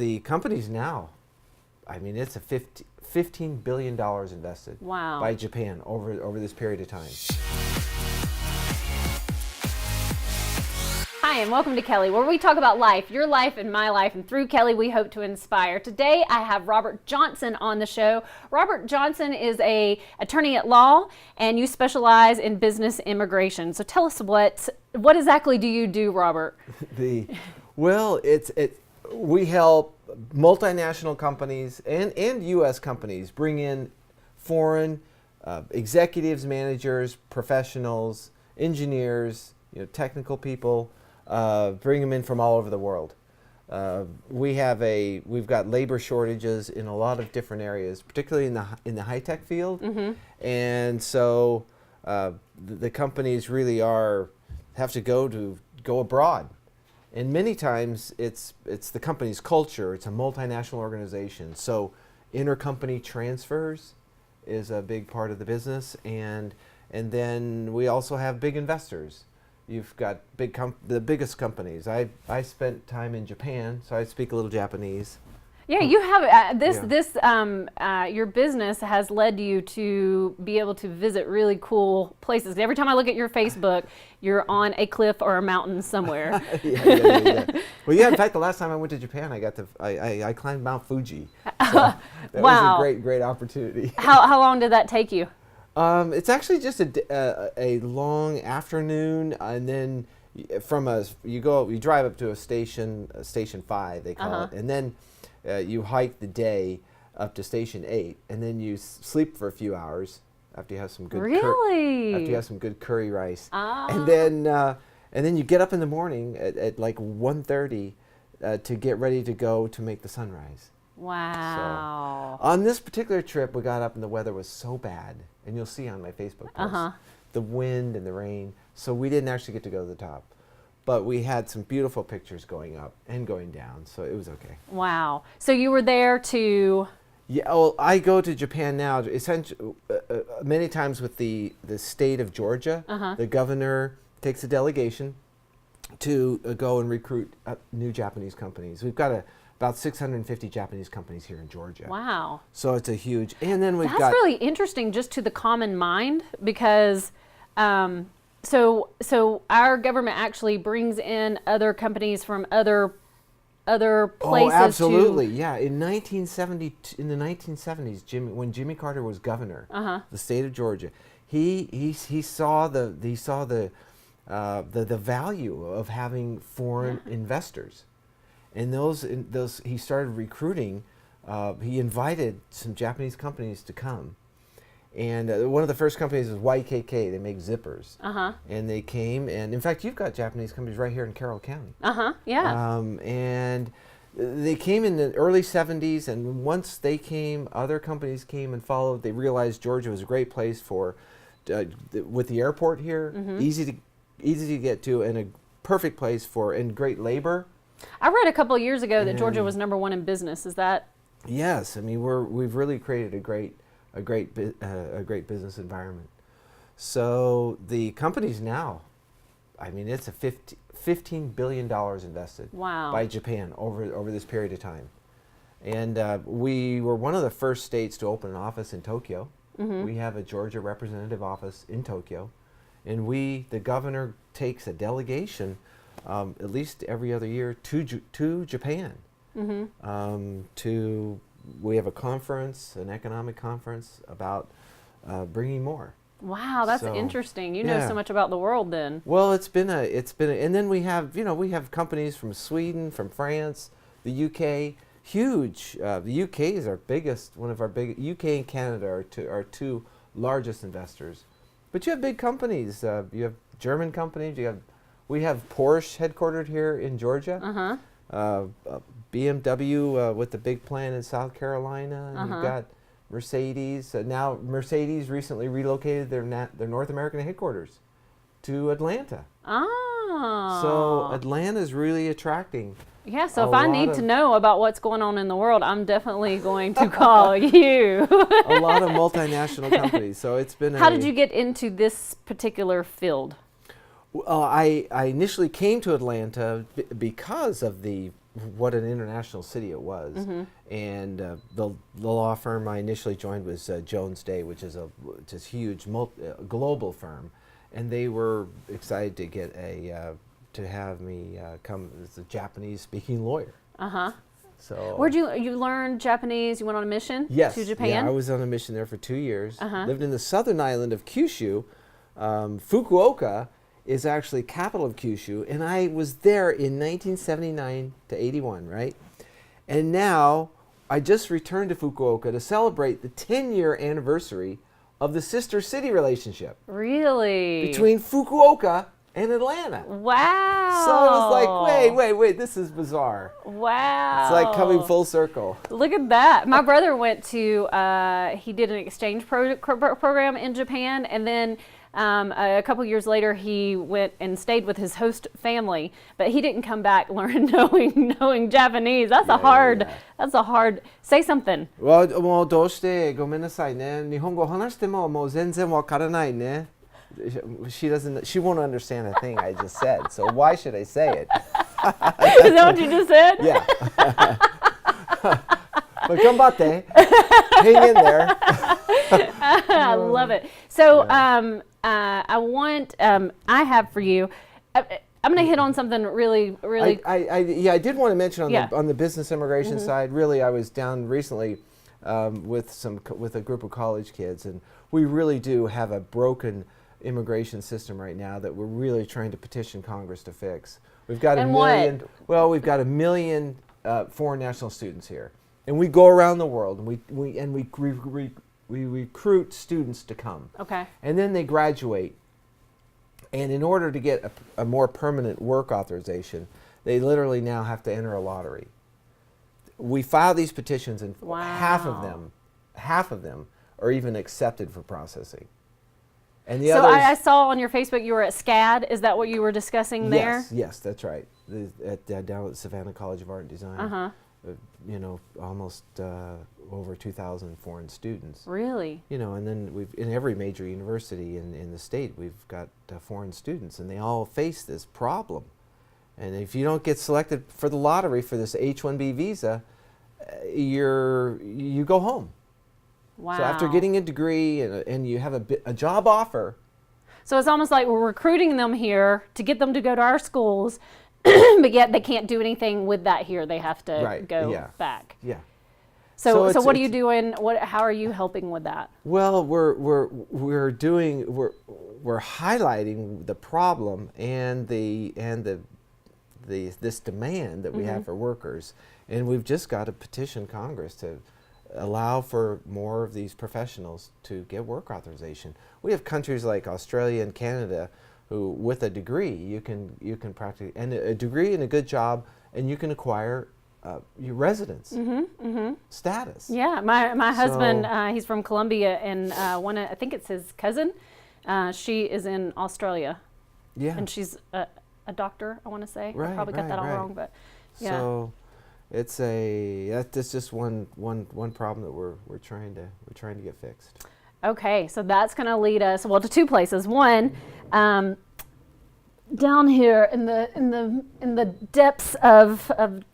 the company's now, it's a $15 billion invested by Japan over this period of time. Hi, and welcome to Kelly, where we talk about life, your life and my life, and through Kelly we hope to inspire. Today I have Robert Johnson on the show. Robert Johnson is an attorney at law, and you specialize in business immigration. So tell us what exactly do you do, Robert? We help multinational companies and U.S. companies bring in foreign executives, managers, professionals, engineers, technical people. Bring them in from all over the world. We've got labor shortages in a lot of different areas, particularly in the high tech field, and so the companies really have to go abroad, and many times it's the company's culture. It's a multinational organization, so intercompany transfers is a big part of the business, and then we also have big investors. You've got the biggest companies. I spent time in Japan, so I speak a little Japanese. Yeah, you have your business has led you to be able to visit really cool places. Every time I look at your Facebook, you're on a cliff or a mountain somewhere. Yeah. Well, in fact, the last time I went to Japan, I climbed Mount Fuji. So that was a great opportunity. How long did that take you? It's actually just a long afternoon, and then you drive up to station 5, they call it, and then you hike the day up to station 8, and then you sleep for a few hours after you have some good curry rice, and then you get up in the morning at like 1:30 to get ready to go to make the sunrise. Wow. So, on this particular trip, we got up and the weather was so bad, and you'll see on my Facebook post, the wind and the rain, so we didn't actually get to go to the top. But we had some beautiful pictures going up and going down, so it was okay. Wow. So you were there to... Yeah, well, I go to Japan now, essentially, many times with the state of Georgia. The governor takes a delegation to go and recruit new Japanese companies. We've got about 650 Japanese companies here in Georgia. Wow. So it's a huge, and then That's really interesting just to the common mind, because so our government actually brings in other companies from other places. Oh, absolutely. Yeah. In the 1970s, when Jimmy Carter was governor, the state of Georgia, he saw the value of having foreign investors. And those he started recruiting. He invited some Japanese companies to come, and one of the first companies was YKK. They make zippers, and they came. And in fact, you've got Japanese companies right here in Carroll County. Yeah. And they came in the early '70s, and once they came, other companies came and followed. They realized Georgia was a great place for, with the airport here, easy to get to, and a perfect place and great labor. I read a couple of years ago that Georgia was #1 in business. Is that? Yes, we've really created a great business environment. So the company's now, it's a $15 billion invested by Japan over this period of time, and we were one of the first states to open an office in Tokyo. We have a Georgia representative office in Tokyo, and the governor takes a delegation. At least every other year to Japan. We have a conference, an economic conference about bringing more. Wow, that's interesting. You know so much about the world then. Well, it's been and then we have companies from Sweden, from France, the UK, huge. The UK is UK and Canada are two largest investors. But you have big companies. You have German companies. We have Porsche headquartered here in Georgia. BMW with the big plant in South Carolina. And you've got Mercedes. Now Mercedes recently relocated their North American headquarters to Atlanta. So Atlanta's really attracting. Yeah, so if I need to know about what's going on in the world, I'm definitely going to call you. A lot of multinational companies. So it's been. How did you get into this particular field? I initially came to Atlanta because of the what an international city it was. And the law firm I initially joined was Jones Day, which is a just huge global firm, and they were excited to get to have me come as a Japanese-speaking lawyer. So Where'd you learn Japanese? You went on a mission to Japan? Yeah, I was on a mission there for 2 years. Lived in the southern island of Kyushu. Fukuoka is actually capital of Kyushu, and I was there in 1979 to 81, right? And now I just returned to Fukuoka to celebrate the 10-year anniversary of the sister city relationship. Really? Between Fukuoka and Atlanta. Wow. So it was like, wait, this is bizarre. Wow. It's like coming full circle. Look at that. My brother went to, he did an exchange program in Japan, and then a couple years later he went and stayed with his host family, but he didn't come back knowing Japanese. That's a hard, say something. もうどうしてごめんなさいね。日本語話してももう全然わからないね。She won't understand a thing I just said, so why should I say it? Is that what you just said? Yeah. But ganbatte. Hang in there. I love it. So I have for you, I'm going to hit on something really. I did want to mention on the business immigration side, really I was down recently with a group of college kids, and we really do have a broken immigration system right now that we're really trying to petition Congress to fix. We've got we've got a million foreign national students here, and we go around the world and we recruit students to come. Okay. And then they graduate, and in order to get a more permanent work authorization, they literally now have to enter a lottery. We file these petitions, and half of them are even accepted for processing. And the others, I saw on your Facebook you were at SCAD. Is that what you were discussing there? Yes, that's right. Down at Savannah College of Art and Design. Almost over 2,000 foreign students. Really? And then in every major university in the state, we've got foreign students, and they all face this problem. And if you don't get selected for the lottery for this H-1B visa, you go home. Wow. So after getting a degree and you have a job offer. So it's almost like we're recruiting them here to get them to go to our schools, but yet they can't do anything with that here. They have to go back. Yeah. So what are you doing? How are you helping with that? Well, we're highlighting the problem and this demand that we have for workers, and we've just got to petition Congress to allow for more of these professionals to get work authorization. We have countries like Australia and Canada who, with a degree, you can practically, and a degree and a good job, and you can acquire your residence status. Yeah, my husband, he's from Colombia, and I think it's his cousin. She is in Australia. Yeah, and she's a doctor, I want to say. Right, I probably got that all wrong, but yeah. So that's just one problem that we're trying to get fixed. Okay, so that's going to lead us to two places. One, down here in the depths of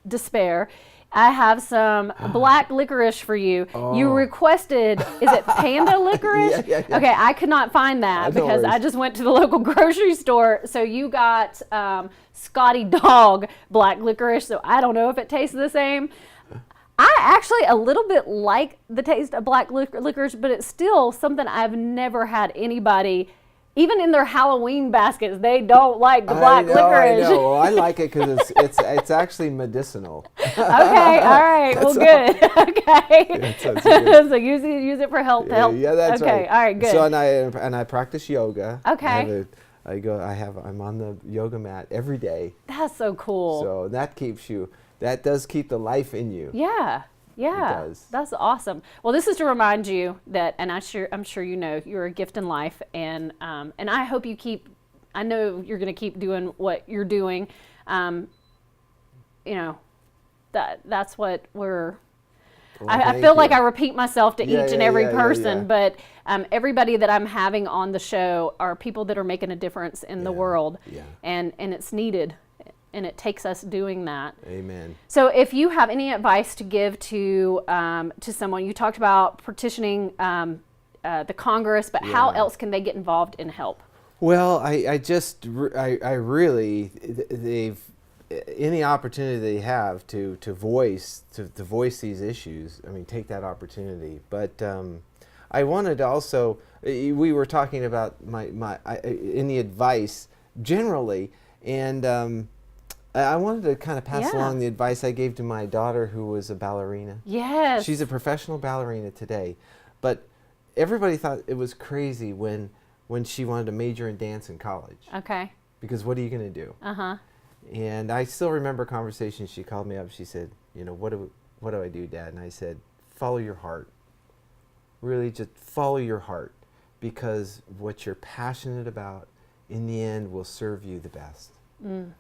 despair, I have some black licorice for you. Oh. You requested, is it panda licorice? Yeah. Okay, I could not find that because I just went to the local grocery store. So you got Scotty Dog black licorice, so I don't know if it tastes the same. I actually a little bit like the taste of black licorice, but it's still something I've never had anybody, even in their Halloween baskets, they don't like the black licorice. I know. Well, I like it because it's actually medicinal. Okay, all right. Well, good. Okay. So use it for health. Yeah, that's right. Okay, all right, good. So and I practice yoga. Okay. I'm on the yoga mat every day. That's so cool. So that does keep the life in you. Yeah. Yeah, it does. That's awesome. Well, this is to remind you that, and I'm sure you know, you're a gift in life, and I hope you keep. I know you're going to keep doing what you're doing. That's what we're. Well, I feel like I repeat myself to each and every person, but everybody that I'm having on the show are people that are making a difference in the world, and it's needed. and it takes us doing that. Amen. So if you have any advice to give to someone, you talked about petitioning the Congress, but how else can they get involved and help? Well, I really, they've, any opportunity they have to voice these issues, I mean, take that opportunity. But I wanted to also, we were talking about any advice generally, and I wanted to kind of pass along the advice I gave to my daughter, who was a ballerina. Yes. She's a professional ballerina today, but everybody thought it was crazy when she wanted to major in dance in college. Okay. Because what are you going to do? Uh-huh. And I still remember conversations. She called me up. She said, you know, what do I do, Dad? And I said, follow your heart. Really just follow your heart, because what you're passionate about in the end will serve you the best. Mm.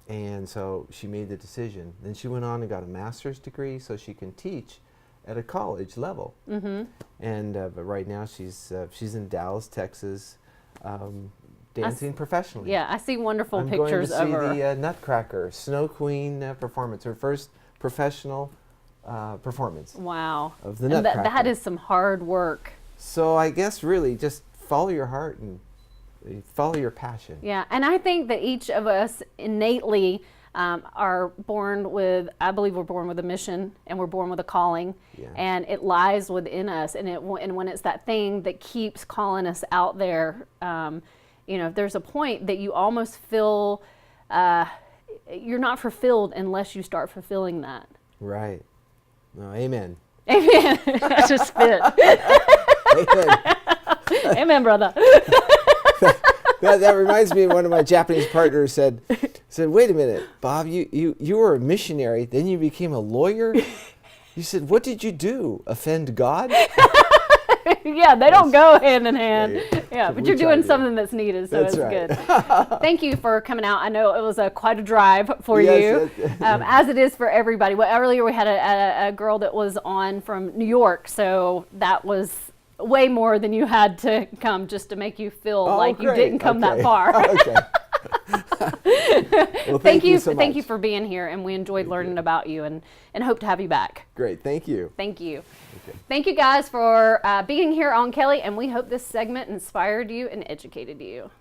And so she made the decision. Then she went on and got a master's degree so she can teach at a college level. Mm-hmm. And but right now she's in Dallas, Texas, dancing professionally. Yeah, I see wonderful I'm pictures of her. going to see the Nutcracker Snow Queen performance, her first professional performance. Wow. Of the Nutcracker. That is some hard work. So I guess really just follow your heart and follow your passion. Yeah, and I think that each of us innately are born with, I believe we're born with a mission, and we're born with a calling, and it lies within us. And when it's that thing that keeps calling us out there, you know, there's a point that you almost feel you're not fulfilled unless you start fulfilling that. Right. No, amen. Amen. I just fit. Amen. Amen, brother. That reminds me of one of my Japanese partners said, wait a minute, Bob, you were a missionary, then you became a lawyer? You said, what did you do? Offend God? Yeah, they don't go hand in hand. Yeah, but you're doing to. something that's needed, so That's it's right. good. Thank you for coming out. I know it was quite a drive for you, as it is for everybody. Well, earlier we had a girl that was on from New York, so that was way more than you had to come just to make you feel like great. you didn't come that far. Okay. Well, thank you so much. Thank you for being here, and we enjoyed learning about you, and hope to have you back. Great, thank you. Thank you. Okay. Thank you guys for being here on Kelly, and we hope this segment inspired you and educated you.